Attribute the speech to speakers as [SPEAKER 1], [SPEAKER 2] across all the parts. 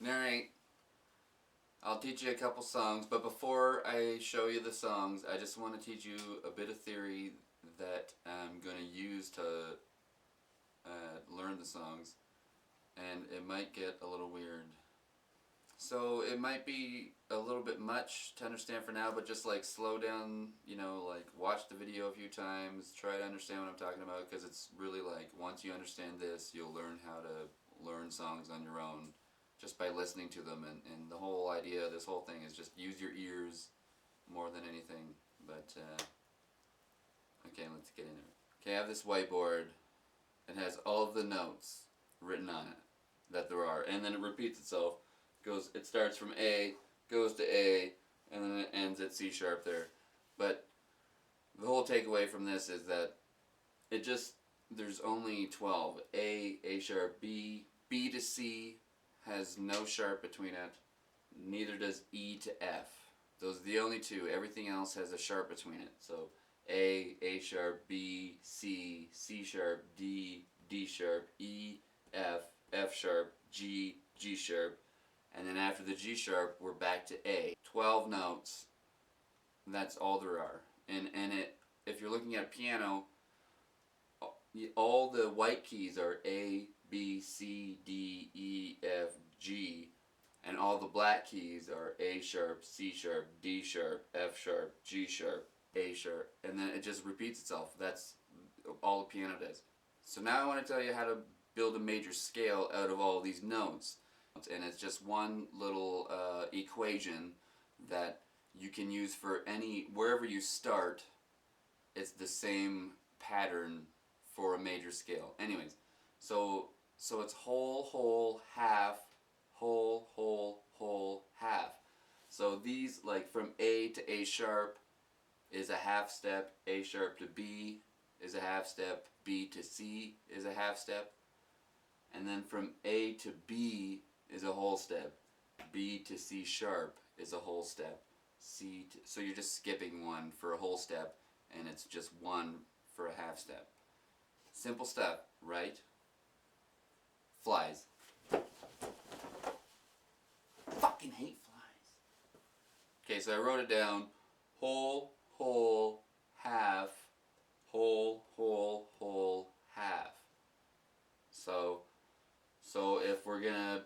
[SPEAKER 1] Alright, I'll teach you a couple songs, but before I show you the songs, I just want to teach you a bit of theory that I'm going to use to learn the songs, and it might get a little weird. So it might be a little bit much to understand for now, but just like slow down, like watch the video a few times, try to understand what I'm talking about, because it's really like once you understand this, you'll learn how to learn songs on your own just by listening to them. And the whole idea, this whole thing is just use your ears more than anything. But, okay, let's get into it. Okay, I have this whiteboard. It has all of the notes written on it that there are, and then it repeats itself. It starts from A, goes to A, and then it ends at C sharp there. But the whole takeaway from this is that there's only 12. A sharp, B to C has no sharp between it. Neither does E to F. Those are the only two. Everything else has a sharp between it. So A sharp, B, C, C sharp, D, D sharp, E, F, F sharp, G, G sharp, and then after the G sharp, we're back to A. 12 notes. That's all there are. If you're looking at a piano, all the white keys are A, B, C, D, E, F, G, and all the black keys are A sharp, C sharp, D sharp, F sharp, G sharp, A sharp, and then it just repeats itself. That's all the piano does. So now I want to tell you how to build a major scale out of all these notes. And it's just one little equation that you can use for wherever you start. It's the same pattern for a major scale. Anyways, so it's whole, whole, half, whole, whole, whole, half. So these, like from A to A sharp is a half step, A sharp to B is a half step, B to C is a half step, and then from A to B is a whole step, B to C sharp is a whole step, so you're just skipping one for a whole step, and it's just one for a half step. Simple stuff, right? Flies. Fucking hate flies. Okay, so I wrote it down. Whole, whole, half, whole, whole, whole, half. So if we're gonna,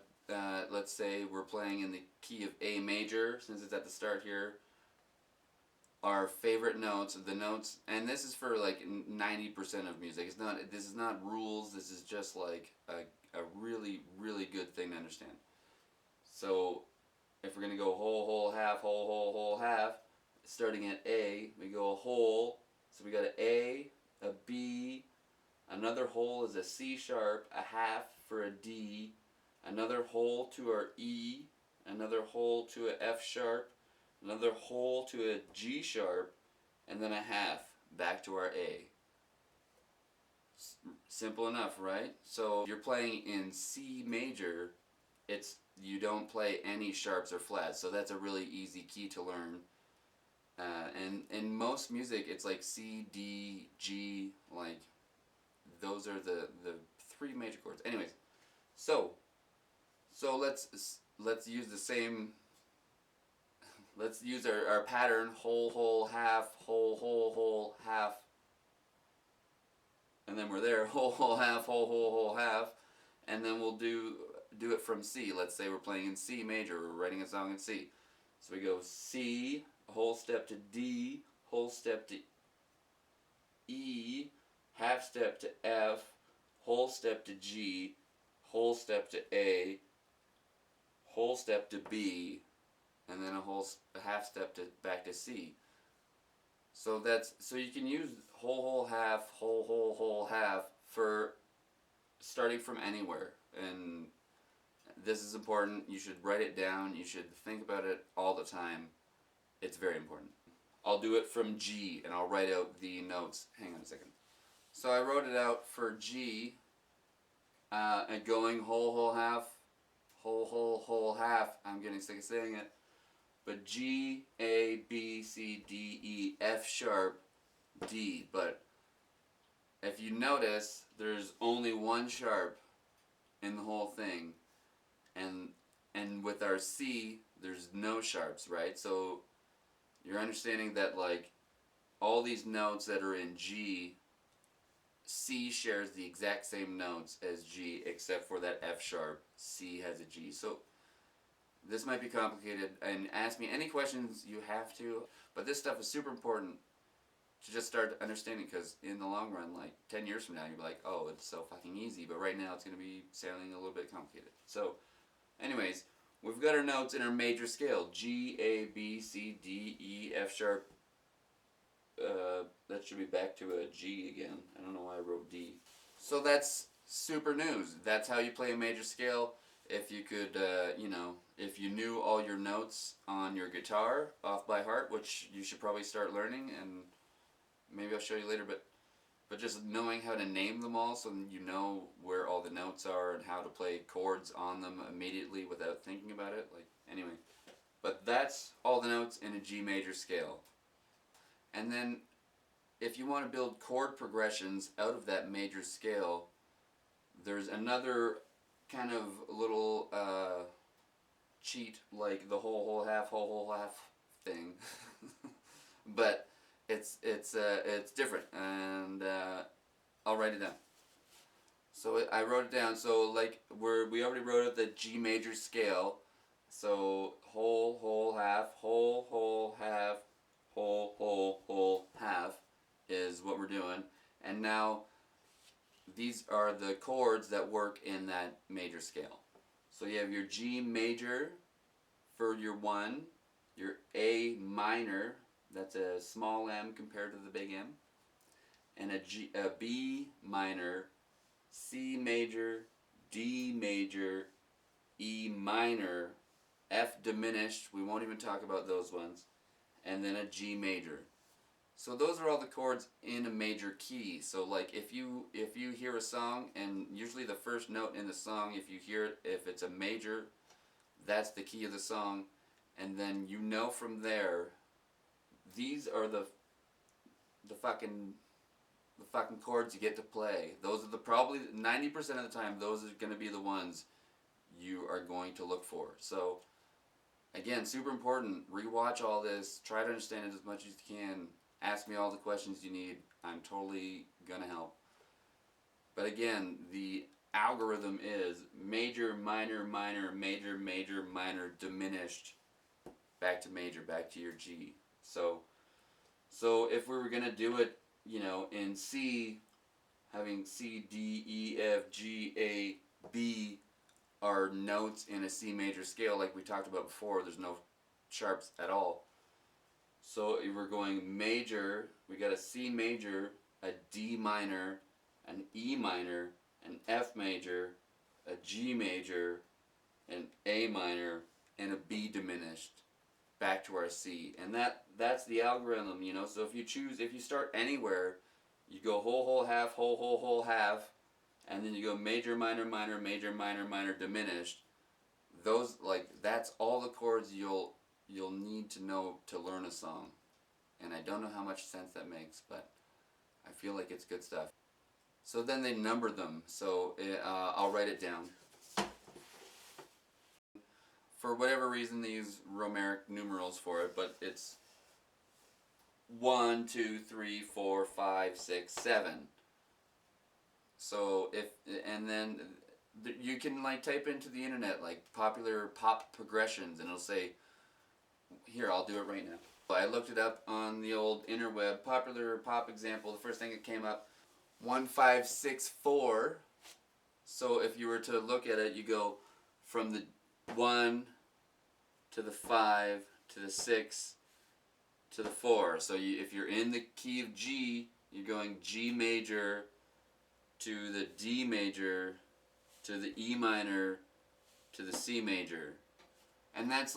[SPEAKER 1] let's say we're playing in the key of A major, since it's at the start here, our favorite notes, and this is for like 90% of music. This is not rules. This is just like a really, really good thing to understand. So if we're gonna go whole, whole, half, whole, whole, whole, half, starting at A, we go a whole. So we got an A, a B, another whole is a C sharp, a half for a D, another whole to our E, another whole to a F sharp, another whole to a G sharp, and then a half back to our A. Simple enough, right? So if you're playing in C major, you don't play any sharps or flats, so that's a really easy key to learn. And in most music, it's like C, D, G, like those are the three major chords. Anyways, so let's use the same. Let's use our pattern: whole, whole, half, whole, whole, whole, half, and then we're there: whole, whole, half, whole, whole, whole, half, and then we'll do it from C. Let's say we're playing in C major. We're writing a song in C. So we go C, a whole step to D, whole step to E, half step to F, whole step to G, whole step to A, whole step to B, and then a half step back to C. So you can use whole, whole, half, whole, whole, whole, half for starting from anywhere. And this is important. You should write it down. You should think about it all the time. It's very important. I'll do it from G, and I'll write out the notes. Hang on a second. So I wrote it out for G, and going whole, whole, half, whole, whole, whole, half. I'm getting sick of saying it. But G, A, B, C, D, E, F sharp, D. But if you notice, there's only one sharp in the whole thing, and and with our C, there's no sharps, right? So you're understanding that like all these notes that are in G, C shares the exact same notes as G except for that F sharp. C has a G. So this might be complicated, and ask me any questions you have to, but this stuff is super important to just start understanding, because in the long run, like 10 years from now, you'll be like, oh, it's so fucking easy, but right now it's going to be sounding a little bit complicated. So, anyways, we've got our notes in our major scale: G, A, B, C, D, E, F sharp. That should be back to a G again. I don't know why I wrote D. So that's super news. That's how you play a major scale. If you could, if you knew all your notes on your guitar off by heart, which you should probably start learning, and maybe I'll show you later, but just knowing how to name them all so you know where all the notes are and how to play chords on them immediately without thinking about it. Like, anyway. But that's all the notes in a G major scale. And then if you want to build chord progressions out of that major scale, there's another kind of little cheat, like the whole half thing. But it's different, and I'll write it down. So I wrote it down. So like we already wrote out the G major scale. So whole half, whole half, whole half is what we're doing. And now these are the chords that work in that major scale. So you have your G major for your 1, your A minor, that's a small m compared to the big M, and a B minor, C major, D major, E minor, F diminished, we won't even talk about those ones, and then a G major. So those are all the chords in a major key. So like if you hear a song, and usually the first note in the song, if you hear it, if it's a major, that's the key of the song, and then you know from there, these are the fucking chords you get to play. Those are the probably 90% of the time, those are going to be the ones you are going to look for. So again, super important. Rewatch all this. Try to understand it as much as you can. Ask me all the questions you need. I'm totally gonna help. But again, the algorithm is major, minor, minor, major, major, minor, diminished, back to major, back to your G. So if we were gonna do it, in C, having C, D, E, F, G, A, B are notes in a C major scale, like we talked about before. There's no sharps at all. So if we're going major, we got a C major, a D minor, an E minor, an F major, a G major, an A minor, and a B diminished, back to our C. And that's the algorithm, So if you start anywhere, you go whole half, whole half, and then you go major, minor, minor, major, minor, minor, diminished. Those, that's all the chords you'll need to know to learn a song. And I don't know how much sense that makes, but I feel like it's good stuff. So then they number them. So I'll write it down. For whatever reason, they use Romeric numerals for it, but it's 1, 2, 3, 4, 5, 6, 7. So and then you can type into the internet popular pop progressions, and it'll say, here, I'll do it right now. I looked it up on the old interweb, popular pop example. The first thing that came up, 1, 5, 6, 4. So if you were to look at it, you go from the 1 to the 5 to the 6 to the 4. So if you're in the key of G, you're going G major to the D major to the E minor to the C major. And that's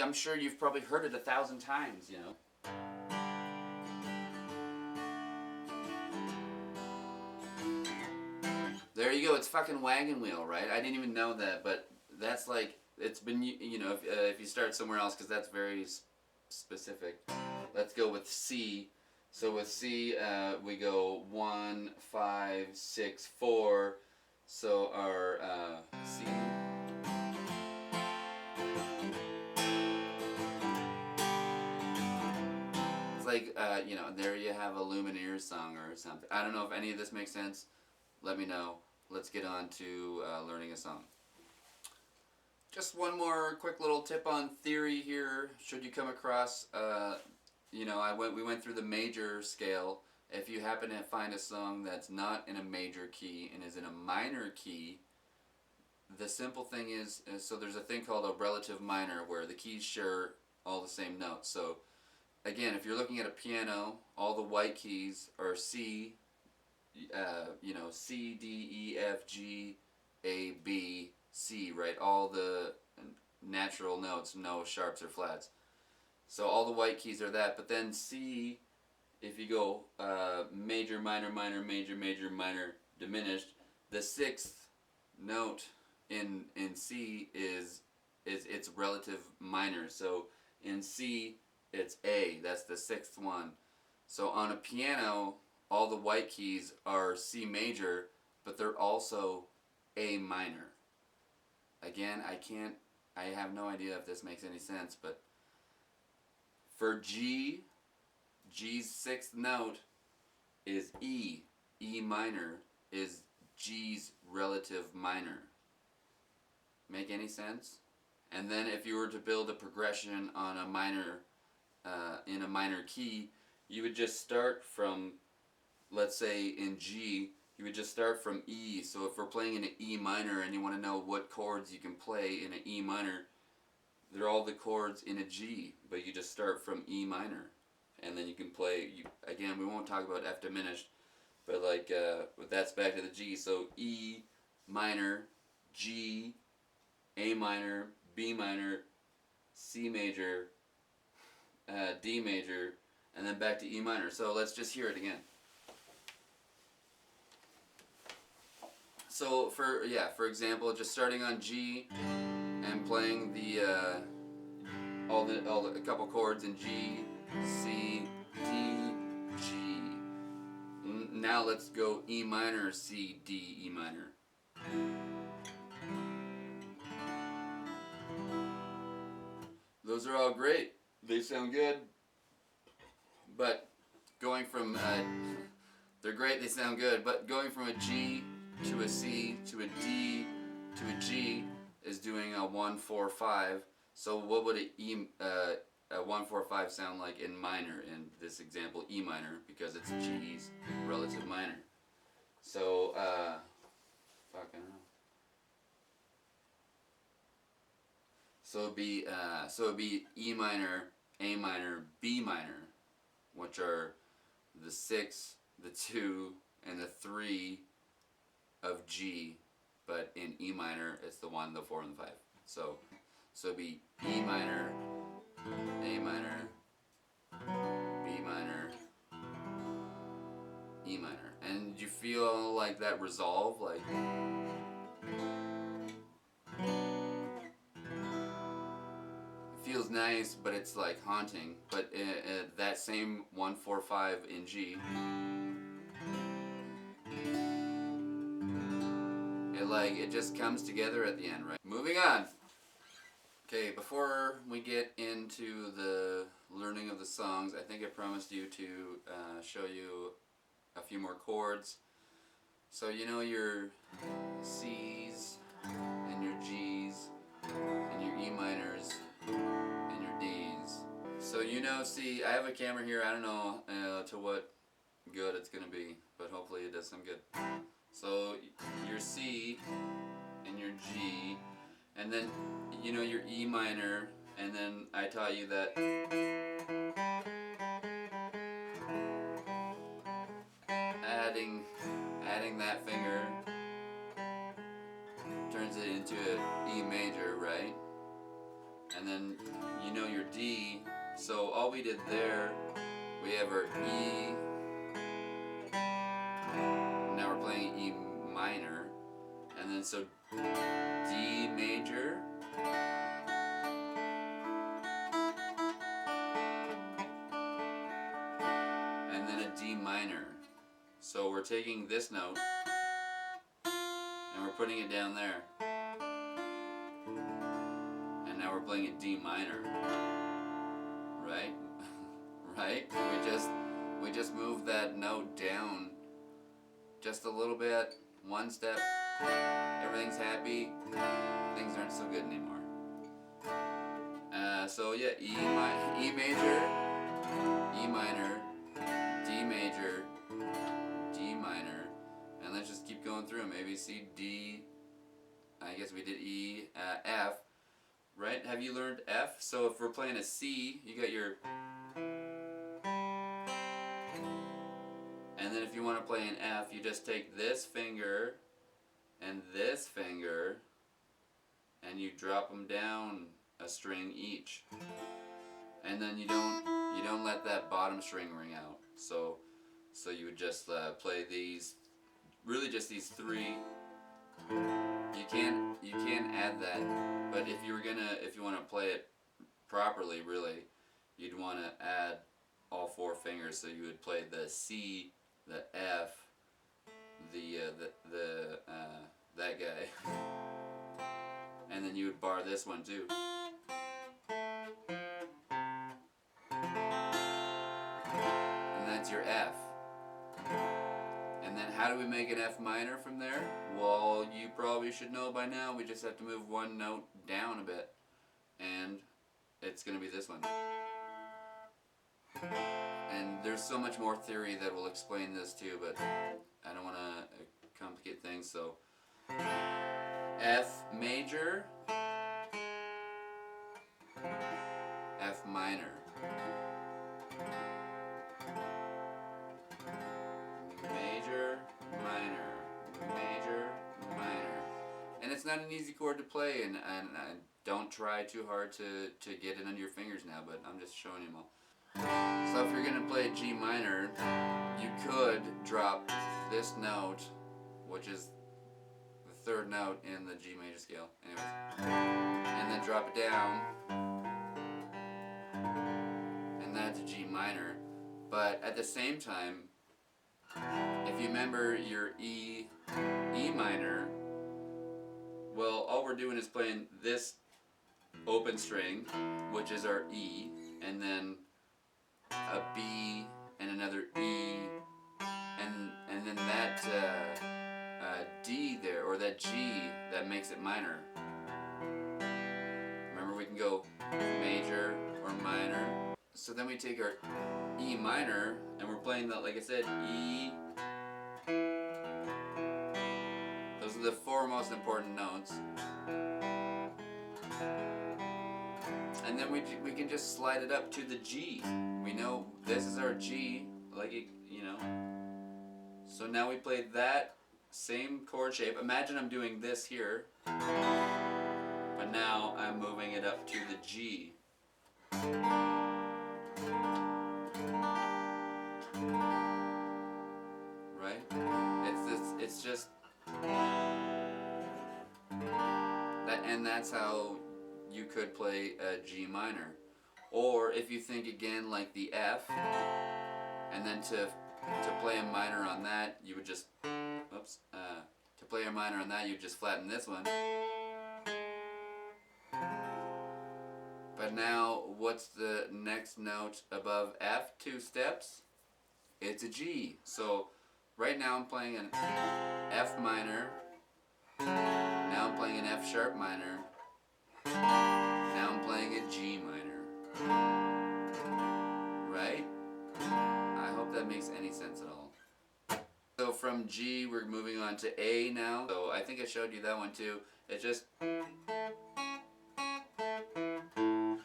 [SPEAKER 1] I'm sure you've probably heard it 1,000 times, There you go, it's fucking Wagon Wheel, right? I didn't even know that, but that's it's been, if you start somewhere else, because that's very specific. Let's go with C. So with C, we go 1, 5, 6, 4. So our C. like, you know, there you have a Lumineers song or something. I don't know if any of this makes sense. Let me know. Let's get on to learning a song. Just one more quick little tip on theory here. Should you come across, you know, we went through the major scale. If you happen to find a song that's not in a major key and is in a minor key, the simple thing is so there's a thing called a relative minor where the keys share all the same notes. So again, if you're looking at a piano, all the white keys are C, you know, C, D, E, F, G, A, B, C, right? All the natural notes, no sharps or flats. So all the white keys are that, but then C, if you go major, minor, minor, major, major, minor, diminished, the sixth note in C is its relative minor. So in C, it's A, that's the sixth one. So on a piano, all the white keys are C major, but they're also A minor. Again, I have no idea if this makes any sense, but for G, G's sixth note is E. E minor is G's relative minor. Make any sense? And then if you were to build a progression on a minor, in a minor key, you would just start from, let's say in G, you would just start from E. So if we're playing in an E minor and you want to know what chords you can play in an E minor, they're all the chords in a G, but you just start from E minor. And then you can play, again, we won't talk about F diminished, but like, that's back to the G. So E minor, G, A minor, B minor, C major, D major, and then back to E minor. So let's just hear it again. So for example, just starting on G and playing a couple chords in G, C, D, G. Now let's go E minor, C, D, E minor. Those are all great. They sound good. But going from they're great, they sound good, but going from a G to a C to a D to a G is doing a 1 4 5. So what would a 1 4 5 sound like in minor in this example, E minor, because it's G's relative minor. So I don't know. So it'd be E minor, A minor, B minor, which are the 6, the 2, and the 3 of G, but in E minor it's the 1, the 4, and the 5. So it'd be E minor, A minor, B minor, E minor. And you feel like that resolve, like feels nice, but it's like haunting. But that same 1 4 5 in G, it just comes together at the end, right? Moving on. Okay, before we get into the learning of the songs, I think I promised you to show you a few more chords. So you know your C's and your G's and your E minors and your D's. So you know, see, I have a camera here. I don't know to what good it's gonna be, but hopefully it does some good. So your C and your G, and then you know your E minor, and then I taught you that adding that finger turns it into an E major, right? And then you know your D. So all we did there, we have our E. Now we're playing E minor, and then so D major, and then a D minor. So we're taking this note and we're putting it down there, and now we're playing a D minor, right? right? We just move that note down just a little bit, one step. Everything's happy. Things aren't so good anymore. So yeah, E major, E minor, D major, D minor, and let's just keep going through. Maybe C, D. I guess we did E, F. Right? Have you learned F? So if we're playing a C, you got your. And then if you want to play an F, you just take this finger and this finger and you drop them down a string each. And then you don't let that bottom string ring out. So you would just play these, really just these three. You can't add that, but if you want to play it properly, really, you'd want to add all four fingers. So you would play the C, the F, that guy, and then you would bar this one too. And that's your F. And then how do we make an F minor from there? Well, you probably should know by now. We just have to move one note down a bit. And it's going to be this one. And there's so much more theory that will explain this too, but I don't want to complicate things. So F major, F minor. Major, minor, major, minor. And it's not an easy chord to play, and don't try too hard to get it under your fingers now, but I'm just showing you them all. So if you're going to play G minor, you could drop this note, which is the third note in the G major scale, anyways, and then drop it down, and that's a G minor. But at the same time, if you remember your E minor, well, all we're doing is playing this open string, which is our E, and then a B and another E, and then that D there, or that G, that makes it minor. Remember, we can go major or minor. So then we take our E minor, and we're playing that, like I said, E. Those are the four most important notes. And then we can just slide it up to the G. We know this is our G, like it, So now we play that same chord shape. Imagine I'm doing this here, but now I'm moving it up to the G. Right? It's just that, and that's how you could play a G minor. Or if you think again like the F, and then to play a minor on that, you would just, to play a minor on that, you just flatten this one. But now, what's the next note above F, 2 steps? It's a G. So right now I'm playing an F minor, now I'm playing an F sharp minor, now I'm playing a G minor. Right? I hope that makes any sense at all. So from G, we're moving on to A now. So I think I showed you that one too. It's just...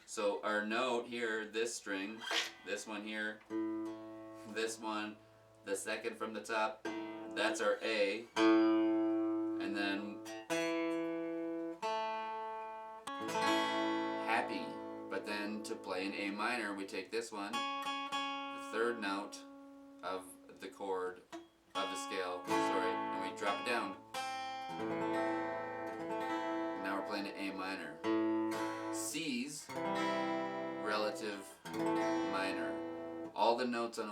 [SPEAKER 1] So our note here, this string, this one here, this one, the second from the top, that's our A. And then happy. But then to play an A minor, we take this one, the third note of the chord of the scale, and we drop it down. Now we're playing an A minor. C's, relative minor. All the notes on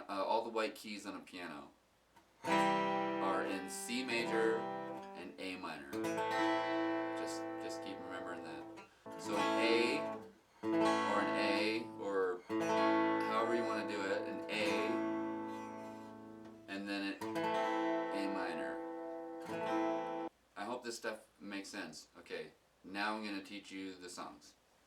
[SPEAKER 1] all the white keys on a piano are in C major and A minor. Just keep remembering that. So an A, or and then it A minor. I hope this stuff makes sense. Okay, now I'm going to teach you the songs.